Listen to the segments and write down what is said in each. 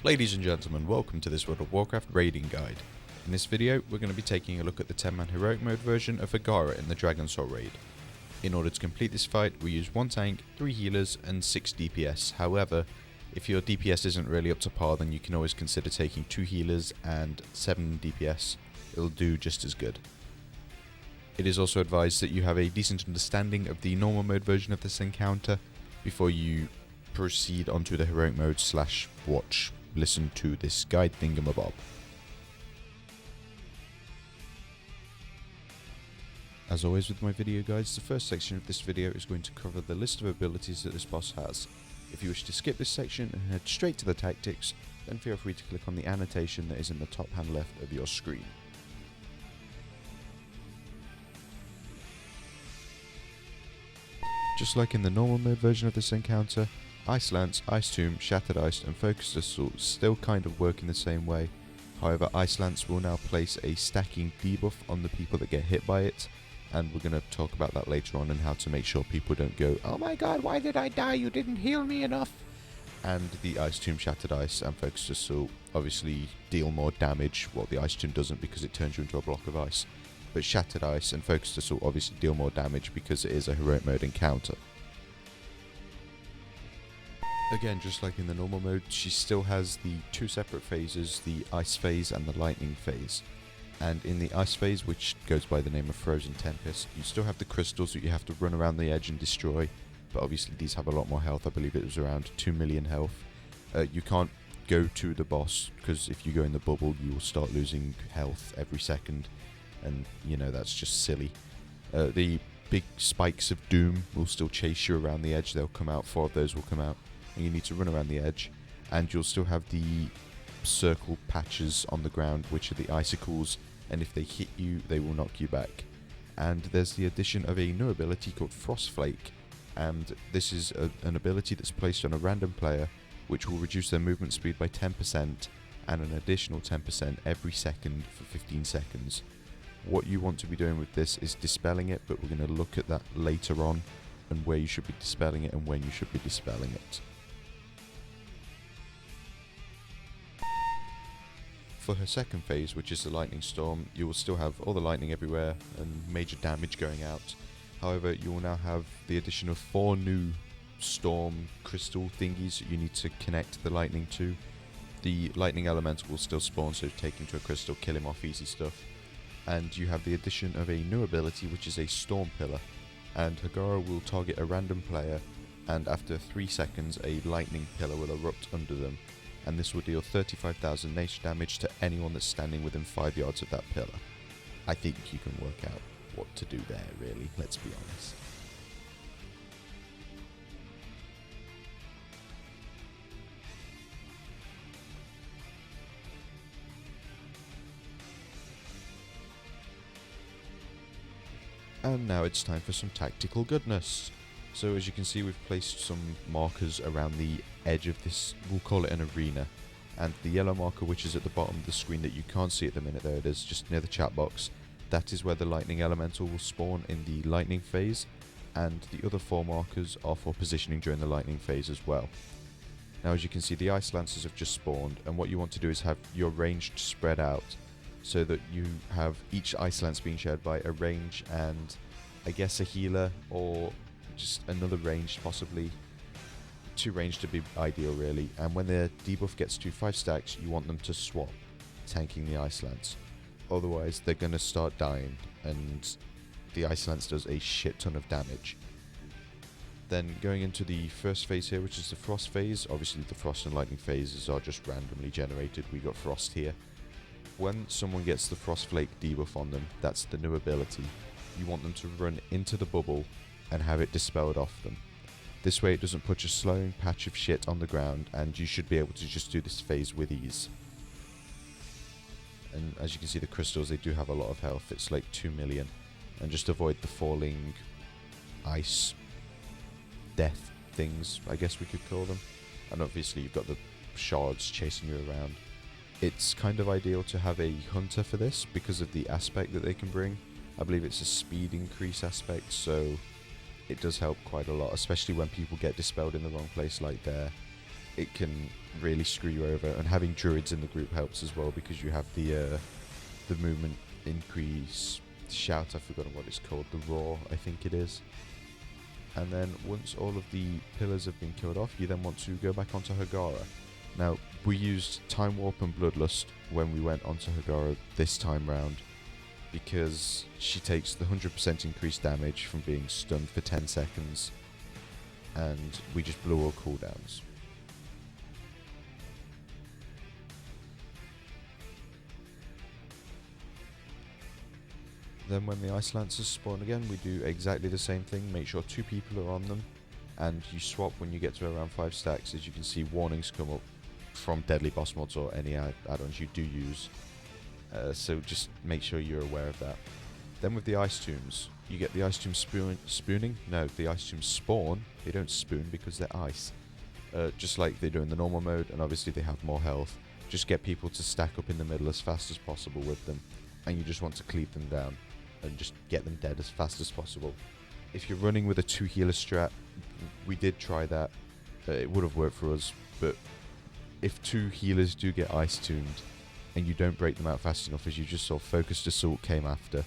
Ladies and gentlemen, welcome to this World of Warcraft raiding guide. In this video, we're going to be taking a look at the 10-man heroic mode version of Hagara in the Dragon Soul raid. In order to complete this fight, we use 1 tank, 3 healers and 6 DPS. However, if your DPS isn't really up to par, then you can always consider taking 2 healers and 7 DPS. It'll do just as good. It is also advised that you have a decent understanding of the normal mode version of this encounter before you proceed onto the heroic mode / watch. Listen to this guide thingamabob. As always with my video guides, the first section of this video is going to cover the list of abilities that this boss has. If you wish to skip this section and head straight to the tactics, then feel free to click on the annotation that is in the top hand left of your screen. Just like in the normal mode version of this encounter, Ice Lance, Ice Tomb, Shattered Ice and Focused Assault still kind of work in the same way. However, Ice Lance will now place a stacking debuff on the people that get hit by it, and we're going to talk about that later on and how to make sure people don't go, "Oh my god, why did I die? You didn't heal me enough!" And the Ice Tomb, Shattered Ice and Focused Assault obviously deal more damage, while the Ice Tomb doesn't because it turns you into a block of ice. But Shattered Ice and Focused Assault obviously deal more damage because it is a heroic mode encounter. Again, just like in the normal mode, she still has the 2 separate phases, the Ice phase and the Lightning phase. And in the Ice phase, which goes by the name of Frozen Tempest, you still have the crystals that you have to run around the edge and destroy, but obviously these have a lot more health. I believe it was around 2 million health. You can't go to the boss, because if you go in the bubble, you will start losing health every second, and you know, that's just silly. The big spikes of doom will still chase you around the edge. They'll come out, 4 of those will come out, and you need to run around the edge, and you'll still have the circle patches on the ground, which are the icicles, and if they hit you, they will knock you back. And there's the addition of a new ability called Frostflake, and this is an ability that's placed on a random player, which will reduce their movement speed by 10% and an additional 10% every second for 15 seconds. What you want to be doing with this is dispelling it, but we're going to look at that later on, and where you should be dispelling it and when you should be dispelling it. For her second phase, which is the Lightning Storm, you will still have all the lightning everywhere and major damage going out. However, you will now have the addition of 4 new storm crystal thingies that you need to connect the lightning to. The lightning elemental will still spawn, so take him to a crystal, kill him off, easy stuff. And you have the addition of a new ability, which is a Storm Pillar. And Hagara will target a random player, and after 3 seconds a lightning pillar will erupt under them, and this will deal 35,000 nature damage to anyone that's standing within 5 yards of that pillar. I think you can work out what to do there, really, let's be honest. And now it's time for some tactical goodness. So as you can see, we've placed some markers around the edge of this, we'll call it an arena. And the yellow marker, which is at the bottom of the screen that you can't see at the minute, there it is, just near the chat box, that is where the lightning elemental will spawn in the lightning phase, and the other 4 markers are for positioning during the lightning phase as well. Now as you can see, the ice lancers have just spawned, and what you want to do is have your range spread out, so that you have each ice lance being shared by a range and I guess a healer, or just another range possibly. 2 range to be ideal really, and when their debuff gets to 5 stacks, you want them to swap, tanking the Ice Lance. Otherwise they're going to start dying, and the Ice Lance does a shit ton of damage. Then going into the first phase here, which is the Frost phase, obviously the Frost and Lightning phases are just randomly generated. We got Frost here. When someone gets the Frostflake debuff on them, that's the new ability, you want them to run into the bubble and have it dispelled off them. This way it doesn't put a slowing patch of shit on the ground, and you should be able to just do this phase with ease. And as you can see, the crystals, they do have a lot of health, it's like 2 million, and just avoid the falling ice death things, I guess we could call them. And obviously you've got the shards chasing you around. It's kind of ideal to have a hunter for this because of the aspect that they can bring. I believe it's a speed increase aspect, so it does help quite a lot, especially when people get dispelled in the wrong place like there. it can really screw you over. And having druids in the group helps as well, because you have the movement increase shout. I've forgotten what it's called, the roar I think it is. And then once all of the pillars have been killed off, you then want to go back onto Hagara. Now, we used Time Warp and Bloodlust when we went onto Hagara this time round, because she takes the 100% increased damage from being stunned for 10 seconds, and we just blew all cooldowns. Then when the Ice Lancers spawn again, we do exactly the same thing. Make sure 2 people are on them, and you swap when you get to around 5 stacks. As you can see, warnings come up from deadly boss mods or any add-ons you do use. So just make sure you're aware of that. Then with the Ice Tombs, you get the Ice Tomb spooning. No, the Ice Tombs spawn. They don't spoon because they're ice. Just like they do in the normal mode, and obviously they have more health. Just get people to stack up in the middle as fast as possible with them, and you just want to cleave them down and just get them dead as fast as possible. If you're running with a 2 healer strat, we did try that. It would have worked for us, but if 2 healers do get Ice Tombed and you don't break them out fast enough, as you just saw Focused Assault came after,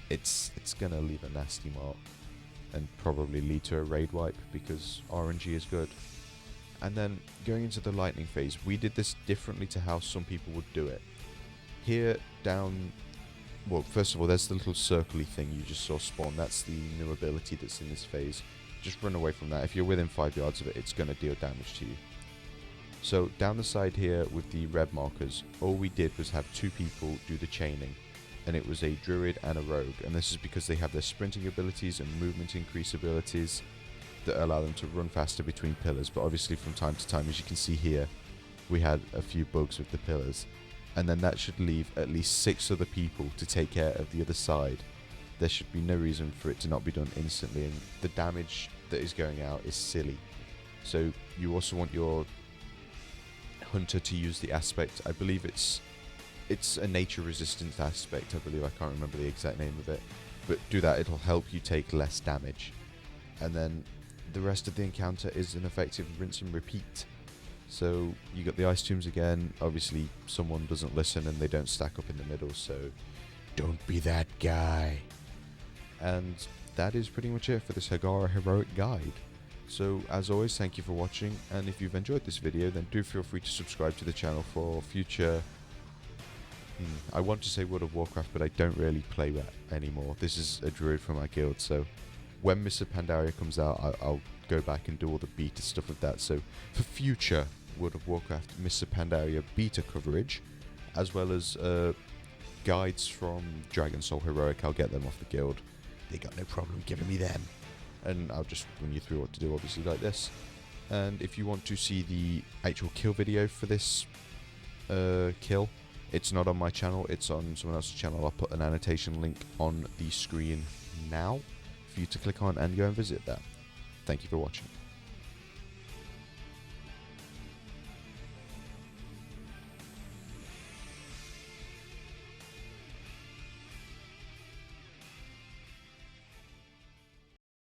it's going to leave a nasty mark and probably lead to a raid wipe, because RNG is good. And then going into the lightning phase, we did this differently to how some people would do it. Here down, well, first of all, there's the little circly thing you just saw spawn. That's the new ability that's in this phase. Just run away from that. If you're within 5 yards of it, it's going to deal damage to you. So down the side here with the red markers, all we did was have 2 people do the chaining, and it was a druid and a rogue, and this is because they have their sprinting abilities and movement increase abilities that allow them to run faster between pillars. But obviously from time to time, as you can see here, we had a few bugs with the pillars, and then that should leave at least 6 other people to take care of the other side. There should be no reason for it to not be done instantly, and the damage that is going out is silly. So you also want your hunter to use the aspect. I believe it's a nature resistance aspect, I believe. I can't remember the exact name of it, but do that. It'll help you take less damage. And then the rest of the encounter is an effective rinse and repeat. So you got the Ice Tombs again. Obviously someone doesn't listen and they don't stack up in the middle, so don't be that guy. And that is pretty much it for this Hagara heroic guide. So as always, thank you for watching, and if you've enjoyed this video, then do feel free to subscribe to the channel for future... I want to say World of Warcraft, but I don't really play that anymore. This is a druid for my guild, so when Mr. Pandaria comes out, I'll go back and do all the beta stuff of that. So for future World of Warcraft Mr. Pandaria beta coverage, as well as guides from Dragon Soul Heroic, I'll get them off the guild. They got no problem giving me them. And I'll just run you through what to do, obviously, like this. And if you want to see the actual kill video for this kill, it's not on my channel, it's on someone else's channel. I'll put an annotation link on the screen now for you to click on and go and visit that. Thank you for watching.